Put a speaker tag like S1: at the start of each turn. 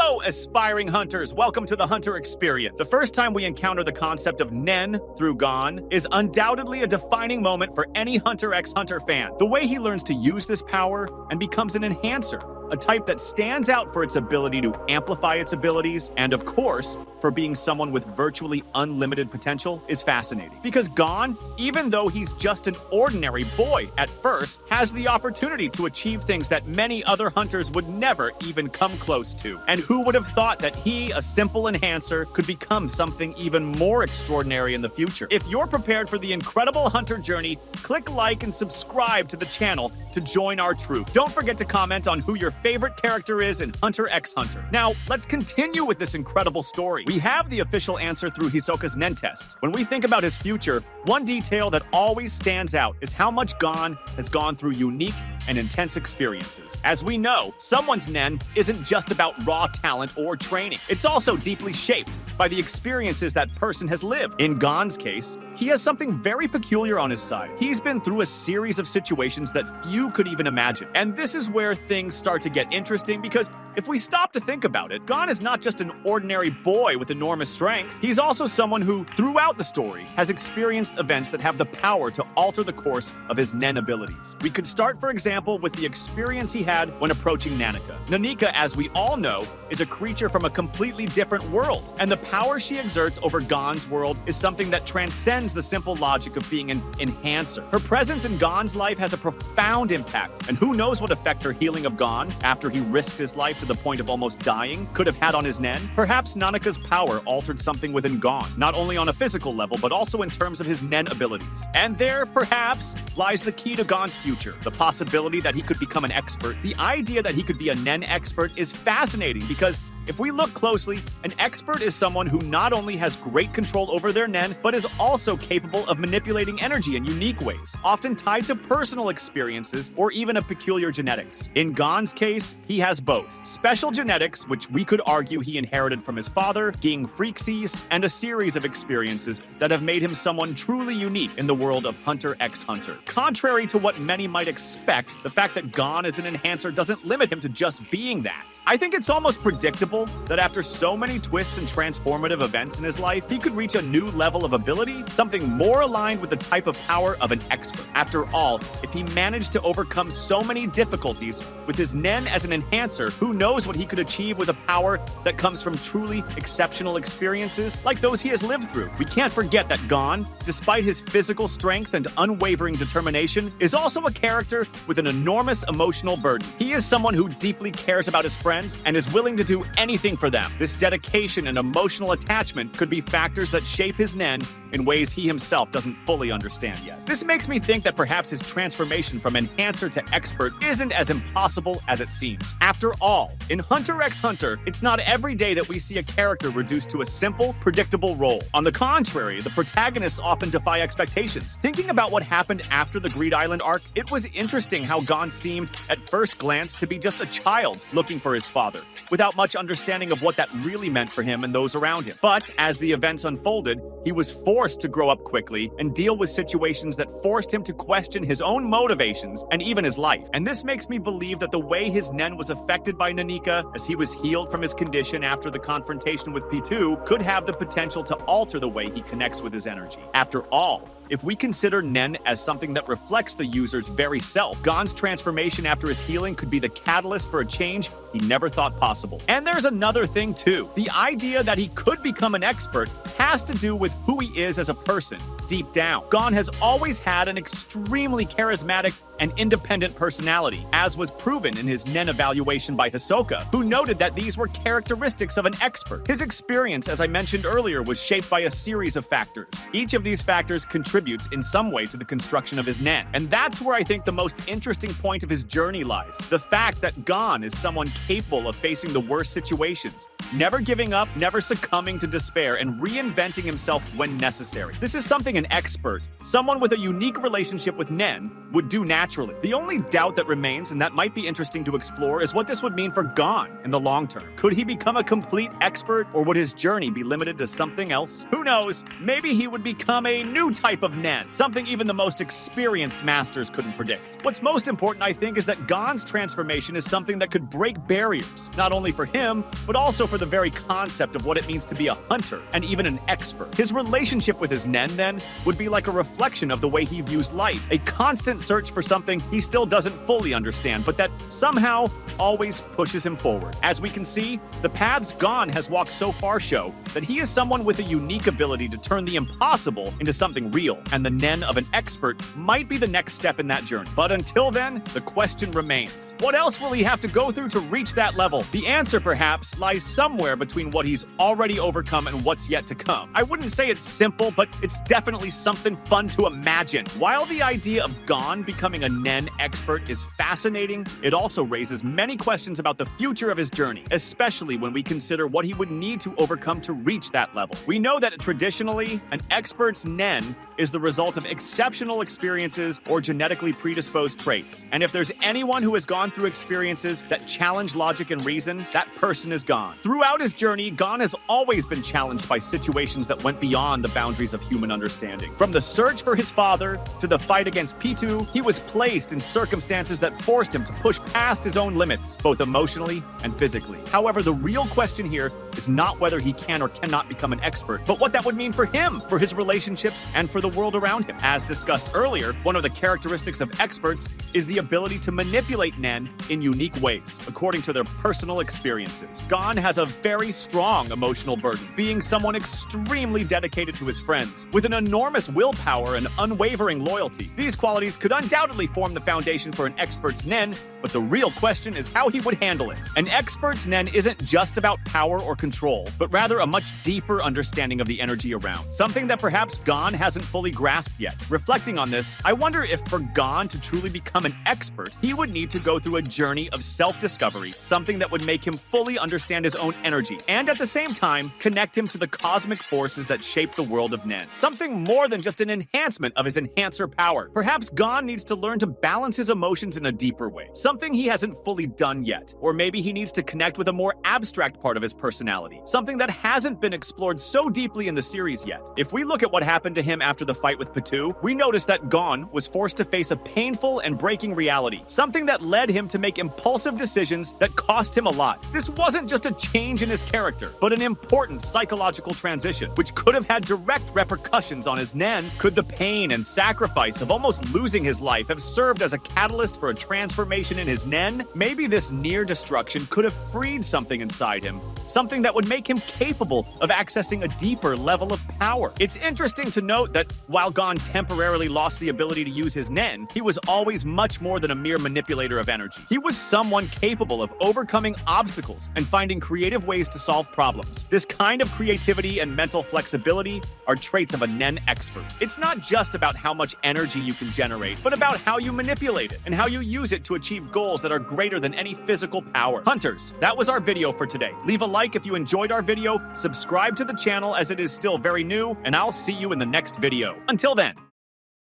S1: Hello, aspiring hunters. Welcome to the Hunter Experience. The first time we encounter the concept of Nen through Gon is undoubtedly a defining moment for any Hunter x Hunter fan. The way he learns to use this power and becomes an enhancer, a type that stands out for its ability to amplify its abilities, and of course, for being someone with virtually unlimited potential, is fascinating. Because Gon, even though he's just an ordinary boy at first, has the opportunity to achieve things that many other hunters would never even come close to. And who would have thought that he, a simple enhancer, could become something even more extraordinary in the future? If you're prepared for the incredible hunter journey, click like and subscribe to the channel to join our troop. Don't forget to comment on who your favorite character is in Hunter x Hunter. Now, let's continue with this incredible story. We have the official answer through Hisoka's Nen test. When we think about his future, one detail that always stands out is how much Gon has gone through unique and intense experiences. As we know, someone's Nen isn't just about raw talent or training. It's also deeply shaped by the experiences that person has lived. In Gon's case, he has something very peculiar on his side. He's been through a series of situations that few could even imagine. And this is where things start to get interesting, because if we stop to think about it, Gon is not just an ordinary boy with enormous strength. He's also someone who, throughout the story, has experienced events that have the power to alter the course of his Nen abilities. We could start, for example, with the experience he had when approaching Nanika. Nanika, as we all know, is a creature from a completely different world, and the power she exerts over Gon's world is something that transcends the simple logic of being an enhancer. Her presence in Gon's life has a profound impact, and who knows what effect her healing of Gon, after he risked his life to the point of almost dying, could have had on his Nen. Perhaps Nanika's power altered something within Gon, not only on a physical level, but also in terms of his Nen abilities. And there, perhaps, lies the key to Gon's future, the possibility that he could become an expert. The idea that he could be a Nen expert is fascinating, because if we look closely, an expert is someone who not only has great control over their Nen, but is also capable of manipulating energy in unique ways, often tied to personal experiences or even a peculiar genetics. In Gon's case, he has both. Special genetics, which we could argue he inherited from his father, Ging Freaksies, and a series of experiences that have made him someone truly unique in the world of Hunter x Hunter. Contrary to what many might expect, the fact that Gon is an enhancer doesn't limit him to just being that. I think it's almost predictable that after so many twists and transformative events in his life, he could reach a new level of ability, something more aligned with the type of power of an expert. After all, if he managed to overcome so many difficulties with his Nen as an enhancer, who knows what he could achieve with a power that comes from truly exceptional experiences like those he has lived through. We can't forget that Gon, despite his physical strength and unwavering determination, is also a character with an enormous emotional burden. He is someone who deeply cares about his friends and is willing to do anything for them. This dedication and emotional attachment could be factors that shape his Nen in ways he himself doesn't fully understand yet. This makes me think that perhaps his transformation from enhancer to expert isn't as impossible as it seems. After all, in Hunter x Hunter, it's not every day that we see a character reduced to a simple, predictable role. On the contrary, the protagonists often defy expectations. Thinking about what happened after the Greed Island arc, it was interesting how Gon seemed, at first glance, to be just a child looking for his father, without much understanding of what that really meant for him and those around him. But as the events unfolded, he was forced to grow up quickly and deal with situations that forced him to question his own motivations and even his life. And this makes me believe that the way his Nen was affected by Nanika as he was healed from his condition after the confrontation with P2 could have the potential to alter the way he connects with his energy. After all, if we consider Nen as something that reflects the user's very self, Gon's transformation after his healing could be the catalyst for a change he never thought possible. And there's another thing too. The idea that he could become an expert has to do with who he is as a person, deep down. Gon has always had an extremely charismatic and independent personality, as was proven in his Nen evaluation by Hisoka, who noted that these were characteristics of an expert. His experience, as I mentioned earlier, was shaped by a series of factors. Each of these factors contributes in some way to the construction of his Nen. And that's where I think the most interesting point of his journey lies. The fact that Gon is someone capable of facing the worst situations, never giving up, never succumbing to despair, and reinventing himself when necessary. This is something an expert, someone with a unique relationship with Nen, would do naturally. The only doubt that remains, and that might be interesting to explore, is what this would mean for Gon in the long term. Could he become a complete expert, or would his journey be limited to something else? Who knows? Maybe he would become a new type of Nen, something even the most experienced masters couldn't predict. What's most important, I think, is that Gon's transformation is something that could break barriers, not only for him, but also for the very concept of what it means to be a hunter, and even an expert. His relationship with his Nen, then, would be like a reflection of the way he views life, a constant search for something he still doesn't fully understand, but that somehow always pushes him forward. As we can see, the paths Gon has walked so far show that he is someone with a unique ability to turn the impossible into something real, and the Nen of an expert might be the next step in that journey. But until then, the question remains. What else will he have to go through to reach that level? The answer, perhaps, lies somewhere between what he's already overcome and what's yet to come. I wouldn't say it's simple, but it's definitely something fun to imagine. While the idea of Gon becoming a Nen expert is fascinating, it also raises many questions about the future of his journey, especially when we consider what he would need to overcome to reach that level. We know that traditionally, an expert's Nen is the result of exceptional experiences or genetically predisposed traits. And if there's anyone who has gone through experiences that challenge logic and reason, that person is Gon. Throughout his journey, Gon has always been challenged by situations that went beyond the boundaries of human understanding. From the search for his father to the fight against Pitu, he was placed in circumstances that forced him to push past his own limits, both emotionally and physically. However, the real question here is not whether he can or cannot become an expert, but what that would mean for him, for his relationships, and for the world around him. As discussed earlier, one of the characteristics of experts is the ability to manipulate Nen in unique ways, according to their personal experiences. Gon has a very strong emotional burden, being someone extremely dedicated to his friends, with an enormous willpower and unwavering loyalty. These qualities could undoubtedly form the foundation for an expert's Nen, but the real question is how he would handle it. An expert's Nen isn't just about power or control, but rather a much deeper understanding of the energy around, something that perhaps Gon hasn't fully grasped yet. Reflecting on this, I wonder if for Gon to truly become an expert, he would need to go through a journey of self-discovery, something that would make him fully understand his own energy, and at the same time, connect him to the cosmic forces that shape the world of Nen. Something more than just an enhancement of his enhancer power. Perhaps Gon needs to learn to balance his emotions in a deeper way, something he hasn't fully done yet. Or maybe he needs to connect with a more abstract part of his personality, something that hasn't been explored so deeply in the series yet. If we look at what happened to him after the fight with Pitu, we notice that Gon was forced to face a painful and breaking reality, something that led him to make impulsive decisions that cost him a lot. This wasn't just a change in his character, but an important psychological transition, which could have had direct repercussions on his Nen. Could the pain and sacrifice of almost losing his life have served as a catalyst for a transformation in his Nen? Maybe this near destruction could have freed something inside him, something that would make him capable of accessing a deeper level of power. It's interesting to note that while Gon temporarily lost the ability to use his Nen, he was always much more than a mere manipulator of energy. He was someone capable of overcoming obstacles and finding creative ways to solve problems. This kind of creativity and mental flexibility are traits of a Nen expert. It's not just about how much energy you can generate, but about how you manipulate it and how you use it to achieve goals that are greater than any physical power. Hunters, that was our video for today. Leave a like if you enjoyed our video, subscribe to the channel as it is still very new, and I'll see you in the next video. Until then.